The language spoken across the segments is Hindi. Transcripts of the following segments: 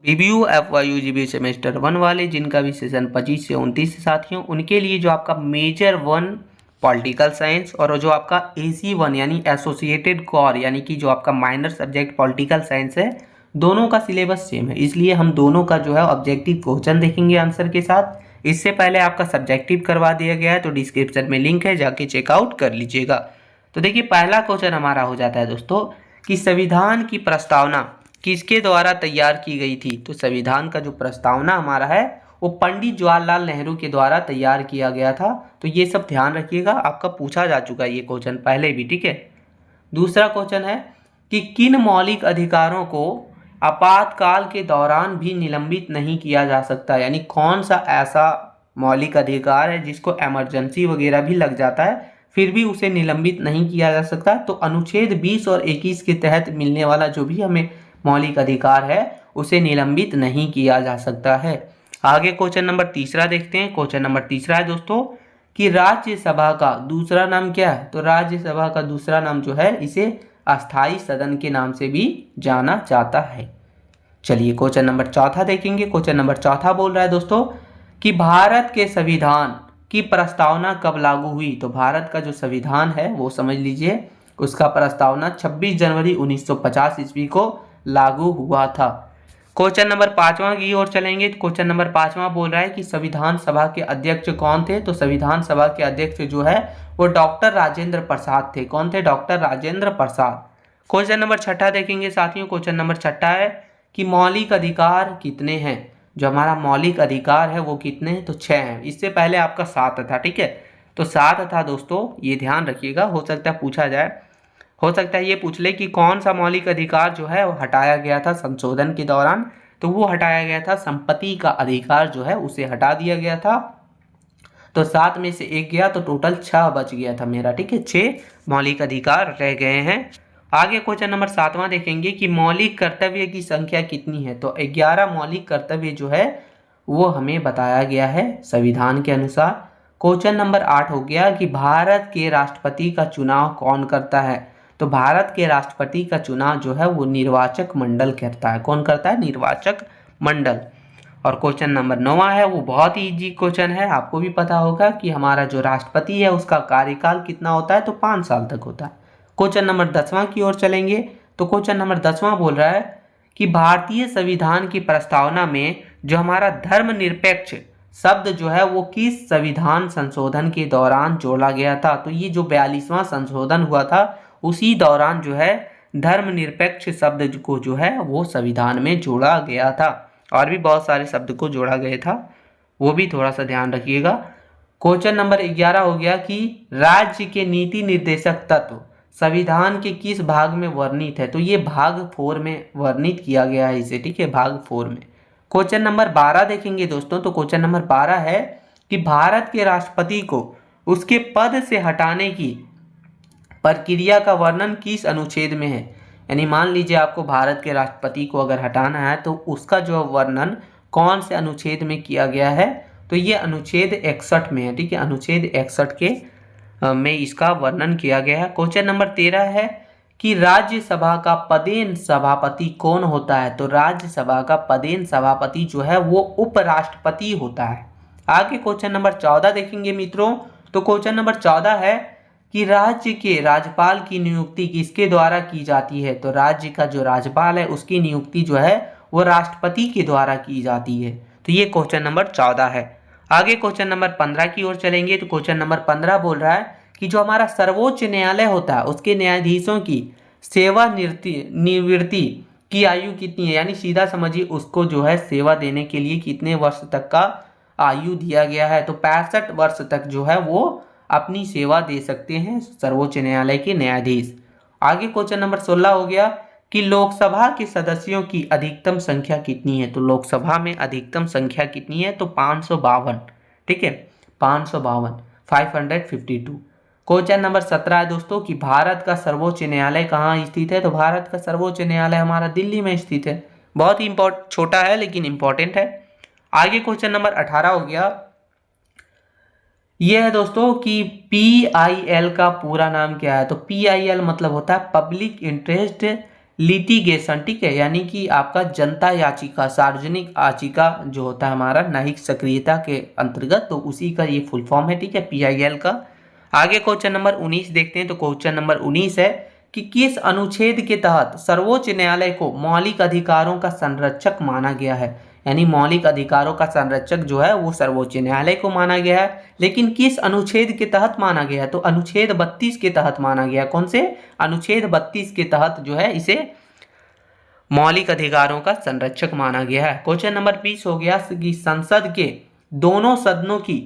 रिव्यू FYU सेमेस्टर 1 वाले जिनका भी सेशन 25 से 29 से साथियों, उनके लिए जो आपका मेजर 1 पॉलिटिकल साइंस और जो आपका AC1 यानी एसोसिएटेड कोर यानी कि जो आपका माइनर सब्जेक्ट पॉलिटिकल साइंस है, दोनों का सिलेबस सेम है। इसलिए हम दोनों का जो है ऑब्जेक्टिव क्वेश्चन देखेंगे आंसर के साथ। इससे पहले आपका सब्जेक्टिव करवा दिया गया है, तो डिस्क्रिप्शन में लिंक है, जाके चेकआउट कर लीजिएगा। तो देखिए पहला क्वेश्चन हमारा हो जाता है दोस्तों कि संविधान की प्रस्तावना किसके द्वारा तैयार की गई थी। तो संविधान का जो प्रस्तावना हमारा है वो पंडित जवाहरलाल नेहरू के द्वारा तैयार किया गया था। तो ये सब ध्यान रखिएगा, आपका पूछा जा चुका है ये क्वेश्चन पहले भी, ठीक है। दूसरा क्वेश्चन है कि किन मौलिक अधिकारों को आपातकाल के दौरान भी निलंबित नहीं किया जा सकता, यानी कौन सा ऐसा मौलिक अधिकार है जिसको इमरजेंसी वगैरह भी लग जाता है फिर भी उसे निलंबित नहीं किया जा सकता। तो अनुच्छेद 20 और 21 के तहत मिलने वाला जो भी हमें मौलिक अधिकार है उसे निलंबित नहीं किया जा सकता है। आगे क्वेश्चन नंबर तीसरा देखते हैं। क्वेश्चन नंबर तीसरा है दोस्तों कि राज्यसभा का दूसरा नाम क्या है। तो राज्यसभा का दूसरा नाम जो है इसे अस्थाई सदन के नाम से भी जाना जाता है। चलिए क्वेश्चन नंबर चौथा देखेंगे। क्वेश्चन नंबर चौथा बोल रहा है दोस्तों कि भारत के संविधान की प्रस्तावना कब लागू हुई। तो भारत का जो संविधान है वो समझ लीजिए उसका प्रस्तावना 26 जनवरी 1950 ईस्वी को लागू हुआ था। क्वेश्चन नंबर पांचवा की ओर चलेंगे। क्वेश्चन नंबर पांचवा बोल रहा है कि संविधान सभा के अध्यक्ष कौन थे। तो संविधान सभा के अध्यक्ष जो है वो डॉक्टर राजेंद्र प्रसाद थे। कौन थे? Doctor Rajendra Prasad. Question number छठा देखेंगे साथियों। क्वेश्चन नंबर छठा है कि मौलिक अधिकार कितने हैं। जो हमारा मौलिक अधिकार है वो कितने हैं? तो 6 हैं। इससे पहले आपका 7 था, ठीक है। तो 7 था दोस्तों, ये ध्यान रखिएगा, हो सकता है पूछा जाए, हो सकता है ये पूछ ले कि कौन सा मौलिक अधिकार जो है वो हटाया गया था संशोधन के दौरान। तो वो हटाया गया था संपत्ति का अधिकार जो है उसे हटा दिया गया था। तो 7 में से 1 गया तो टोटल 6 बच गया था मेरा, ठीक है। 6 मौलिक अधिकार रह गए हैं। आगे क्वेश्चन नंबर 7वां देखेंगे कि मौलिक कर्तव्य की संख्या कितनी है। तो 11 मौलिक कर्तव्य जो है वो हमें बताया गया है संविधान के अनुसार। क्वेश्चन नंबर 8 हो गया कि भारत के राष्ट्रपति का चुनाव कौन करता है। तो भारत के राष्ट्रपति का चुनाव जो है वो निर्वाचक मंडल करता है। कौन करता है? निर्वाचक मंडल। और क्वेश्चन नंबर 9 है वो बहुत ही इजी क्वेश्चन है, आपको भी पता होगा कि हमारा जो राष्ट्रपति है उसका कार्यकाल कितना होता है। तो 5 साल तक होता है। क्वेश्चन नंबर 10वां की ओर चलेंगे। तो क्वेश्चन नंबर 10वां बोल रहा है कि भारतीय संविधान की प्रस्तावना में जो हमारा धर्मनिरपेक्ष शब्द जो है वो किस संविधान संशोधन के दौरान जोड़ा गया था। तो ये जो 42वां संशोधन हुआ था उसी दौरान जो है धर्मनिरपेक्ष शब्द को जो है वो संविधान में जोड़ा गया था। और भी बहुत सारे शब्द को जोड़ा गया था, वो भी थोड़ा सा ध्यान रखिएगा। क्वेश्चन नंबर 11 हो गया कि राज्य के नीति निर्देशक तत्व संविधान के किस भाग में वर्णित है। तो ये भाग 4 में वर्णित किया गया है इसे, ठीक है, भाग 4 में। क्वेश्चन नंबर 12 देखेंगे दोस्तों। तो क्वेश्चन नंबर 12 है कि भारत के राष्ट्रपति को उसके पद से हटाने की प्रक्रिया का वर्णन किस अनुच्छेद में है। यानी मान लीजिए आपको भारत के राष्ट्रपति को अगर हटाना है तो उसका जो वर्णन कौन से अनुच्छेद में किया गया है। तो ये अनुच्छेद 61 में है, ठीक है, अनुच्छेद 61 के में इसका वर्णन किया गया है। क्वेश्चन नंबर 13 है कि राज्यसभा का पदेन सभापति कौन होता है। तो राज्यसभा का पदेन सभापति जो है वो उपराष्ट्रपति होता है। आगे क्वेश्चन नंबर 14 देखेंगे मित्रों। तो क्वेश्चन नंबर 14 है कि राज्य के राज्यपाल की नियुक्ति किसके द्वारा की जाती है। तो राज्य का जो राज्यपाल है उसकी नियुक्ति जो है वो राष्ट्रपति के द्वारा की जाती है। तो ये क्वेश्चन नंबर 14 है। आगे क्वेश्चन नंबर 15 की ओर चलेंगे। तो क्वेश्चन नंबर 15 बोल रहा है कि जो हमारा सर्वोच्च न्यायालय होता है उसके न्यायाधीशों की सेवानिवृत्ति की आयु कितनी है। यानी सीधा समझिए उसको जो है सेवा देने के लिए कितने वर्ष तक का आयु दिया गया है। तो 65 वर्ष तक जो है वो अपनी सेवा दे सकते हैं सर्वोच्च न्यायालय के न्यायाधीश। आगे क्वेश्चन नंबर 16 हो गया कि लोकसभा के सदस्यों की अधिकतम संख्या कितनी है। तो लोकसभा में अधिकतम संख्या कितनी है। तो 552, ठीक है, 552, 552। क्वेश्चन नंबर 17 है दोस्तों कि भारत का सर्वोच्च न्यायालय कहाँ स्थित है। तो भारत का सर्वोच्च न्यायालय हमारा दिल्ली में स्थित है। बहुत ही छोटा है लेकिन इंपॉर्टेंट है। आगे क्वेश्चन नंबर 18 हो गया, यह है दोस्तों कि PIL का पूरा नाम क्या है। तो PIL मतलब होता है पब्लिक इंटरेस्ट लिटिगेशन, ठीक है, यानी कि आपका जनता याचिका, सार्वजनिक याचिका जो होता है हमारा न्यायिक सक्रियता के अंतर्गत, तो उसी का ये फुल फॉर्म है, ठीक है, PIL का। आगे क्वेश्चन नंबर 19 देखते हैं। तो क्वेश्चन नंबर 19 है कि किस अनुच्छेद के तहत सर्वोच्च न्यायालय को मौलिक अधिकारों का संरक्षक माना गया है। यानी मौलिक अधिकारों का संरक्षक जो है वो सर्वोच्च न्यायालय को माना गया है, लेकिन किस अनुच्छेद के तहत माना गया है, तो अनुच्छेद 32 के तहत माना गया है। कौन से? अनुच्छेद 32 के तहत जो है इसे मौलिक अधिकारों का संरक्षक माना गया है। क्वेश्चन नंबर 20 हो गया कि संसद के दोनों सदनों की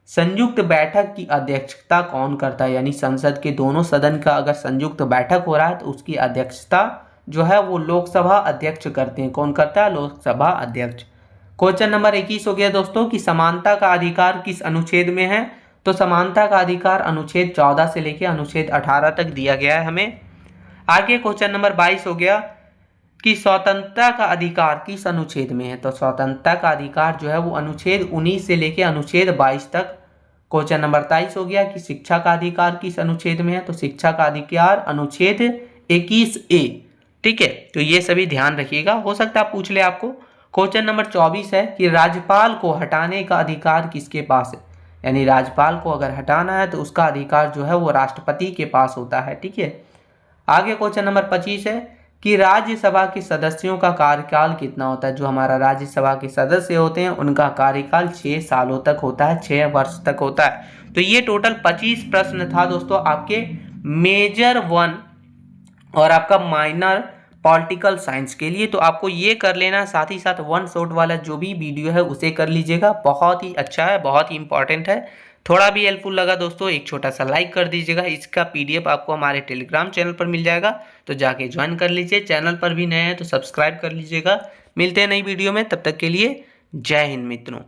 संयुक्त बैठक की अध्यक्षता कौन करता है। यानी संसद के दोनों सदन का अगर संयुक्त बैठक हो रहा है तो उसकी अध्यक्षता जो है वो लोकसभा अध्यक्ष करते हैं। कौन करता है? लोकसभा अध्यक्ष। क्वेश्चन नंबर 21 हो गया दोस्तों कि समानता का अधिकार किस अनुच्छेद में है। तो समानता का अधिकार अनुच्छेद 14 से लेकर अनुच्छेद 18 तक दिया गया है हमें। आगे क्वेश्चन नंबर 22 हो गया कि स्वतंत्रता का अधिकार किस अनुच्छेद में है। तो स्वतंत्रता का अधिकार जो है वो अनुच्छेद 19 से लेकर अनुच्छेद 22 तक। क्वेश्चन नंबर 23 हो गया कि शिक्षा का अधिकार किस अनुच्छेद में है। तो शिक्षा का अधिकार अनुच्छेद 21A, ठीक है। तो ये सभी ध्यान रखिएगा, हो सकता है पूछ ले आपको। क्वेश्चन नंबर 24 है कि राज्यपाल को हटाने का अधिकार किसके पास है। यानी राज्यपाल को अगर हटाना है तो उसका अधिकार जो है वो राष्ट्रपति के पास होता है, ठीक है। आगे क्वेश्चन नंबर 25 है कि राज्यसभा के सदस्यों का कार्यकाल कितना होता है। जो हमारा राज्यसभा के सदस्य होते हैं उनका कार्यकाल 6 सालों तक होता है, 6 वर्ष तक होता है। तो ये टोटल 25 प्रश्न था दोस्तों आपके मेजर 1 और आपका माइनर पॉलिटिकल साइंस के लिए। तो आपको ये कर लेना, साथ ही साथ वन शॉट वाला जो भी वीडियो है उसे कर लीजिएगा, बहुत ही अच्छा है, बहुत ही इंपॉर्टेंट है। थोड़ा भी हेल्पफुल लगा दोस्तों एक छोटा सा लाइक कर दीजिएगा। इसका PDF आपको हमारे टेलीग्राम चैनल पर मिल जाएगा, तो जाके ज्वाइन कर लीजिए। चैनल पर भी नए हैं तो सब्सक्राइब कर लीजिएगा। मिलते हैं नई वीडियो में, तब तक के लिए जय हिंद मित्रों।